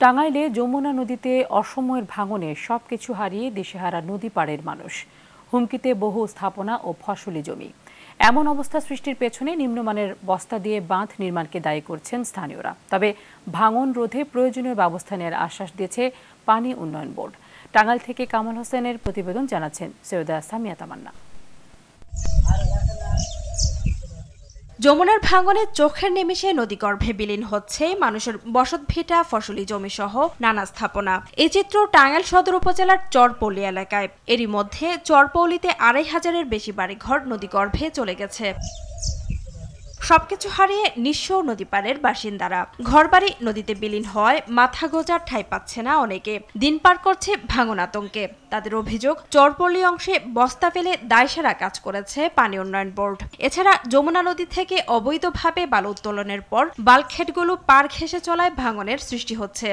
টাঙ্গাইলে যমুনা নদীতে অসময়ের ভাঙনে সবকিছু হারিয়ে দিশেহারা নদী পাড়ের মানুষ। হুমকিতে বহু স্থাপনা ও ফসলি জমি। এমন অবস্থা সৃষ্টির পেছনে নিম্নমানের বস্তা দিয়ে বাঁধ নির্মাণকে দায়ী করছেন স্থানীয়রা। তবে ভাঙন রোধে প্রয়োজনীয় ব্যবস্থা নেওয়ার আশ্বাস দিয়েছে পানি উন্নয়ন বোর্ড। টাঙ্গাইল থেকে কামাল হোসেনের প্রতিবেদন জানাচ্ছেন সৈয়দা সামিয়া তামান্না। যমুনার ভাঙনে চোখের নিমেষে নদীগর্ভে বিলীন হচ্ছে মানুষের বসতভিটা, ফসলি জমি সহ নানা স্থাপনা। এই চিত্র টাঙ্গাইল সদর উপজেলার চরপল্লী এলাকায়। এরই মধ্যে চরপল্লীতে ২৫০০-এর বেশি বাড়িঘর নদীগর্ভে চলে গেছে। সবকিছু হারিয়ে নিঃস্ব নদী পাড়ের বাসিন্দারা। ঘরবাড়ি নদীতে বিলীন হওয়ায় মাথা গোঁজার ঠাঁই পাচ্ছে না অনেকে। দিন পার করছে ভাঙন আতঙ্কে। তাদের অভিযোগ, চরপল্লী অংশে বস্তা ফেলে দায়সারা কাজ করেছে পানি উন্নয়ন বোর্ড। এছাড়া যমুনা নদী থেকে অবৈধভাবে বালু উত্তোলনের পর বাল্কহেডগুলো পার ঘেঁষে চলায় ভাঙনের সৃষ্টি হচ্ছে।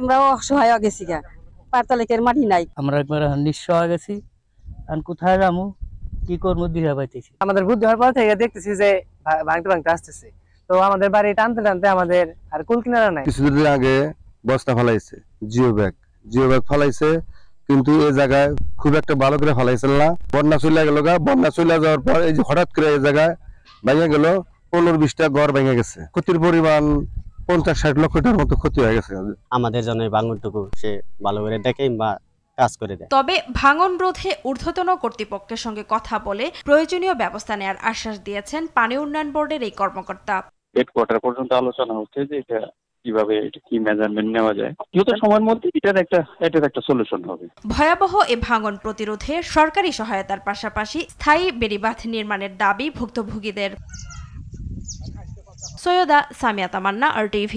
আমরাও অসহায় গেছি, পারতলেকের মাটি নাই। আমরা একবার নিঃস্ব হয়ে গেছি। কোথায় যাবো, কি করবো দিহা পাইতেছি। আমাদের বুদ্ধি হওয়ার পর থেকে দেখতেছি যে ভাঙতে ভাঙতে আসতেছে। তো আমাদের বাড়ি টানতে টানতে আমাদের আর কুল কিনারা নাই। কিছুদিন আগে বস্তা ফেলাইছে, জিও ব্যাগ ফেলাইছে, কিন্তু এই জায়গায় খুব একটা ভালো করে ফেলাইছিল না। বন্যা চলে গেল, বন্যা চলে যাওয়ার পর এই যে হঠাৎ করে এই জায়গায় ভেঙে গেল, 15-20টা ঘর ভেঙে গেছে। ক্ষতির পরিমাণ 50-60 লক্ষ টাকার মতো ক্ষতি হয়ে গেছে। আমাদের জন্য ভাঙনটুকু সে ভালো করে দেখে বা কাজ করে দেয়। তবে ভাঙন রোধে ঊর্ধ্বতন কর্তৃপক্ষের সঙ্গে কথা বলে প্রয়োজনীয় ব্যবস্থা নেওয়ার আশ্বাস দিয়েছেন পানি উন্নয়ন বোর্ডের এই কর্মকর্তা। হেডকোয়ার্টার পর্যন্ত আলোচনা হচ্ছে যে এটা কিভাবে, কি মেজারমেন্ট নেওয়া যায়। যত সময়ের মধ্যে এটার একটা সলিউশন হবে। ভয়াবহ এ ভাঙন প্রতিরোধে সরকারি সহায়তার পাশাপাশি স্থায়ী বেড়িবাঁধ নির্মাণের দাবি ভুক্তভোগীদের। সৈয়দা সামিয়া তামান্না, RTV।